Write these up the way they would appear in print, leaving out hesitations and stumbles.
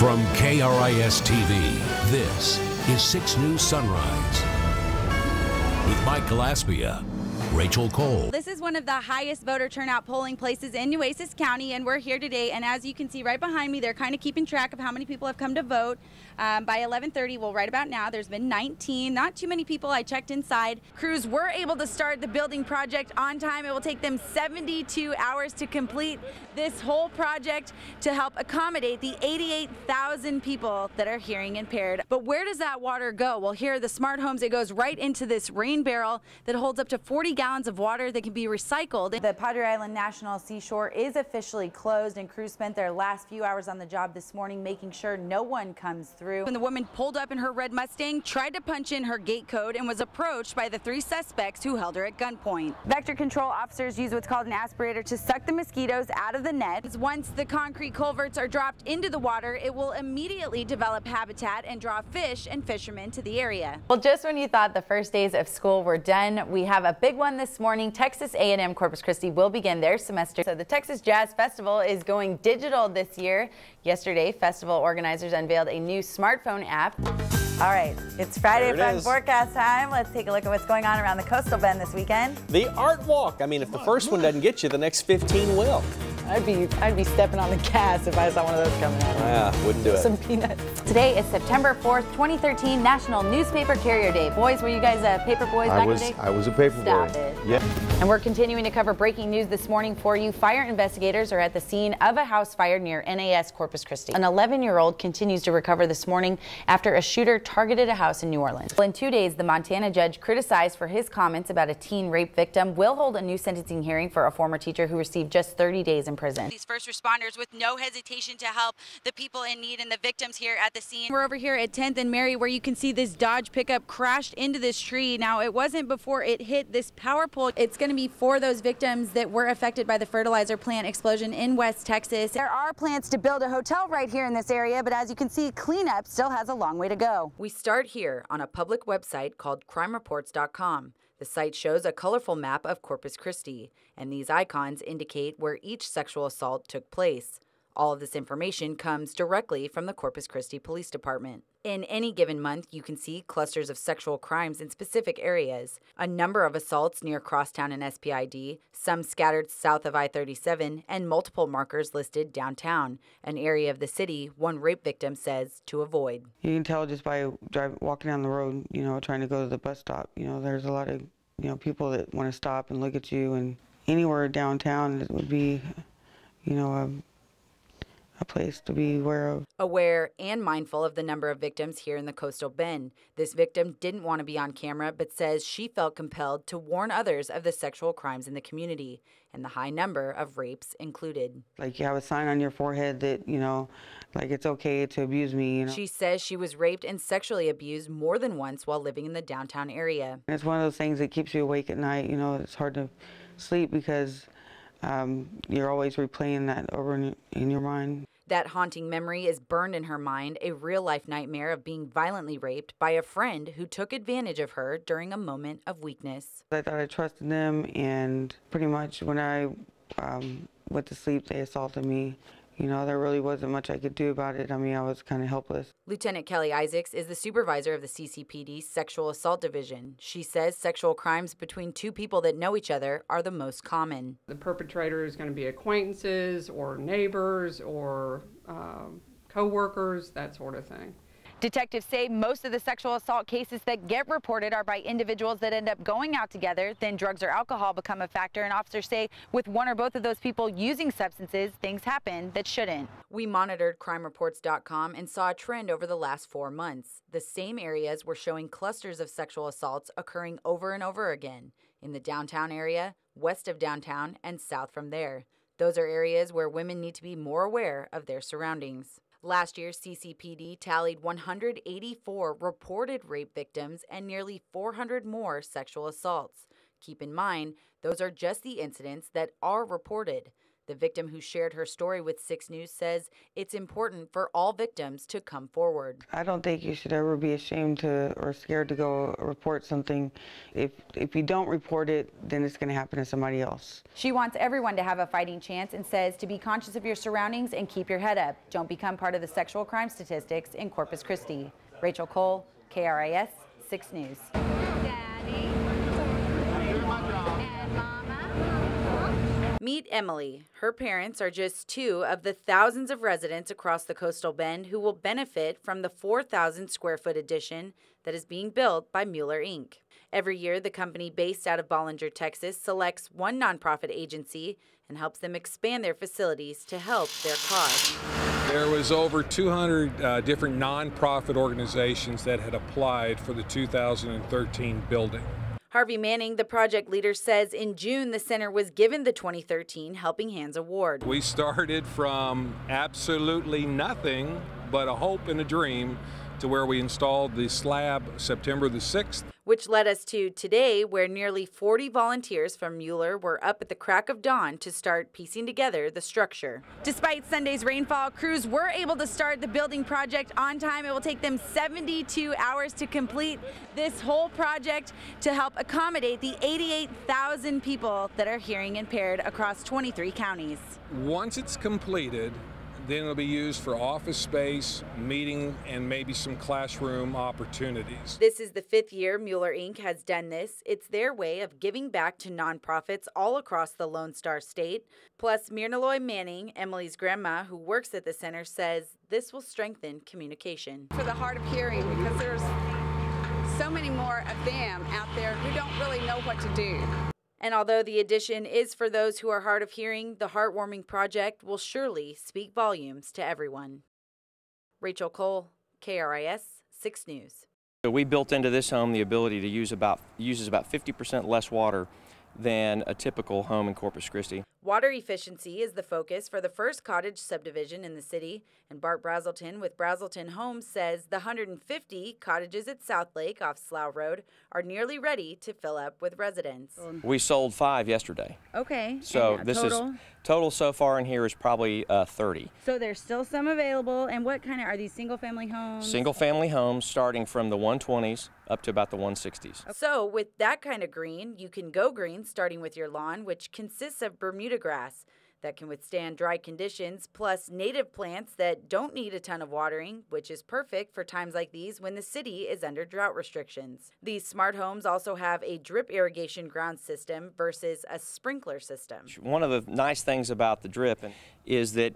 From KRIS TV, this is 6 News Sunrise with Mike Gillespie, Rachel Cole. This is one of the highest voter turnout polling places in Nueces County, and we're here today. And as you can see right behind me, they're kind of keeping track of how many people have come to vote. By 11:30, well, right about now, there's been 19. Not too many people. I checked inside. Crews were able to start the building project on time. It will take them 72 hours to complete this whole project to help accommodate the 88,000 people that are hearing impaired. But where does that water go? Well, here are the smart homes. It goes right into this rain barrel that holds up to 40 gallons of water that can be recycled. The Padre Island National Seashore is officially closed, and crews spent their last few hours on the job this morning making sure no one comes through. When the woman pulled up in her red Mustang, tried to punch in her gate code, and was approached by the 3 suspects who held her at gunpoint. Vector control officers use what's called an aspirator to suck the mosquitoes out of the net. Once the concrete culverts are dropped into the water, it will immediately develop habitat and draw fish and fishermen to the area. Well, just when you thought the first days of school were done, we have a big one this morning. Texas A&M Corpus Christi will begin their semester. So the Texas Jazz Festival is going digital this year. Yesterday, festival organizers unveiled a new smartphone app. All right, it's Friday Fun Forecast time. Let's take a look at what's going on around the Coastal Bend this weekend. The Art Walk. I mean, if the first one doesn't get you, the next 15 will. I'd be stepping on the gas if I saw one of those coming out. Yeah, wouldn't do it. Some peanuts. Today is September 4th, 2013, National Newspaper Carrier Day. Boys, were you guys paper boys back in the day? I was a paper boy. Stop it. Yeah. And we're continuing to cover breaking news this morning for you. Fire investigators are at the scene of a house fire near NAS Corpus Christi. An 11-year-old continues to recover this morning after a shooter targeted a house in New Orleans. Well, in 2 days, the Montana judge criticized for his comments about a teen rape victim will hold a new sentencing hearing for a former teacher who received just 30 days in prison. These first responders with no hesitation to help the people in need and the victims here at the scene. We're over here at 10th and Mary, where you can see this Dodge pickup crashed into this tree. Now, it wasn't before it hit this power pole. It's going to be for those victims that were affected by the fertilizer plant explosion in West Texas. There are plans to build a hotel right here in this area, but as you can see, cleanup still has a long way to go. We start here on a public website called crimereports.com. The site shows a colorful map of Corpus Christi, and these icons indicate where each sexual assault took place. All of this information comes directly from the Corpus Christi Police Department. In any given month, you can see clusters of sexual crimes in specific areas, a number of assaults near Crosstown and SPID, some scattered south of I-37, and multiple markers listed downtown, an area of the city one rape victim says to avoid. You can tell just by walking down the road, trying to go to the bus stop. There's a lot of, people that want to stop and look at you, and anywhere downtown it would be, a place to be aware of. Aware and mindful of the number of victims here in the Coastal Bend. This victim didn't want to be on camera, but says she felt compelled to warn others of the sexual crimes in the community, and the high number of rapes included. Like you have a sign on your forehead that, like it's okay to abuse me. She says she was raped and sexually abused more than once while living in the downtown area. And it's one of those things that keeps you awake at night. It's hard to sleep because you're always replaying that over in your mind. That haunting memory is burned in her mind, a real-life nightmare of being violently raped by a friend who took advantage of her during a moment of weakness. I thought I trusted them, and pretty much when I went to sleep, they assaulted me. There really wasn't much I could do about it. I mean, I was kind of helpless. Lieutenant Kelly Isaacs is the supervisor of the CCPD Sexual Assault Division. She says sexual crimes between two people that know each other are the most common. The perpetrator is going to be acquaintances or neighbors or co-workers, that sort of thing. Detectives say most of the sexual assault cases that get reported are by individuals that end up going out together. Then drugs or alcohol become a factor, and officers say with one or both of those people using substances, things happen that shouldn't. We monitored crimereports.com and saw a trend over the last 4 months. The same areas were showing clusters of sexual assaults occurring over and over again in the downtown area, west of downtown, and south from there. Those are areas where women need to be more aware of their surroundings. Last year, CCPD tallied 184 reported rape victims and nearly 400 more sexual assaults. Keep in mind, those are just the incidents that are reported. The victim who shared her story with 6 News says it's important for all victims to come forward. I don't think you should ever be ashamed to or scared to go report something. If you don't report it, then it's going to happen to somebody else. She wants everyone to have a fighting chance and says to be conscious of your surroundings and keep your head up. Don't become part of the sexual crime statistics in Corpus Christi. Rachel Cole, KRIS 6 News. Daddy. And Mama. Meet Emily. Her parents are just 2 of the thousands of residents across the coastal bend who will benefit from the 4,000 square foot addition that is being built by Mueller Inc. Every year, the company based out of Bollinger, Texas, selects one nonprofit agency and helps them expand their facilities to help their cause. There was over 200 different nonprofit organizations that had applied for the 2013 building. Harvey Manning, the project leader, says in June the center was given the 2013 Helping Hands Award. We started from absolutely nothing but a hope and a dream to where we installed the slab September the 6th. Which led us to today, where nearly 40 volunteers from Mueller were up at the crack of dawn to start piecing together the structure. Despite Sunday's rainfall, crews were able to start the building project on time. It will take them 72 hours to complete this whole project to help accommodate the 88,000 people that are hearing impaired across 23 counties. Once it's completed, then it'll be used for office space, meeting, and maybe some classroom opportunities. This is the 5th year Mueller Inc. has done this. It's their way of giving back to nonprofits all across the Lone Star State. Plus, Mirnaloy Manning, Emily's grandma, who works at the center, says this will strengthen communication. For the hard of hearing, because there's so many more of them out there who don't really know what to do. And although the addition is for those who are hard of hearing, the heartwarming project will surely speak volumes to everyone. Rachel Cole, KRIS 6 News. So we built into this home the ability to uses about 50% less water than a typical home in Corpus Christi. Water efficiency is the focus for the first cottage subdivision in the city, and Bart Brazelton with Brazelton Homes says the 150 cottages at South Lake off Slough Road are nearly ready to fill up with residents. We sold 5 yesterday. Okay. So this is total so far in here is probably 30. So there's still some available. And what kind of are these single-family homes? Single-family homes starting from the 120s up to about the 160s. So with that kind of green, you can go green starting with your lawn, which consists of Bermuda grass that can withstand dry conditions, plus native plants that don't need a ton of watering, which is perfect for times like these when the city is under drought restrictions. These smart homes also have a drip irrigation ground system versus a sprinkler system. One of the nice things about the drip is that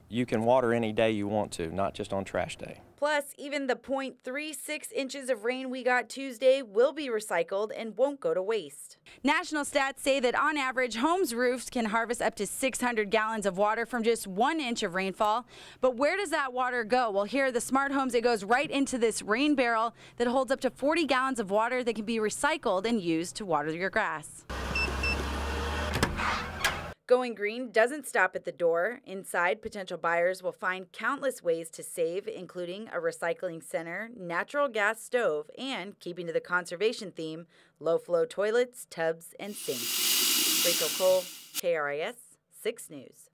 you can water any day you want to, not just on trash day. Plus, even the 0.36 inches of rain we got Tuesday will be recycled and won't go to waste. National stats say that on average, homes' roofs can harvest up to 600 gallons of water from just 1 inch of rainfall. But where does that water go? Well, here are the smart homes. It goes right into this rain barrel that holds up to 40 gallons of water that can be recycled and used to water your grass. Going green doesn't stop at the door. Inside, potential buyers will find countless ways to save, including a recycling center, natural gas stove, and, keeping to the conservation theme, low-flow toilets, tubs, and sinks. Rachel Cole, KRIS 6 News.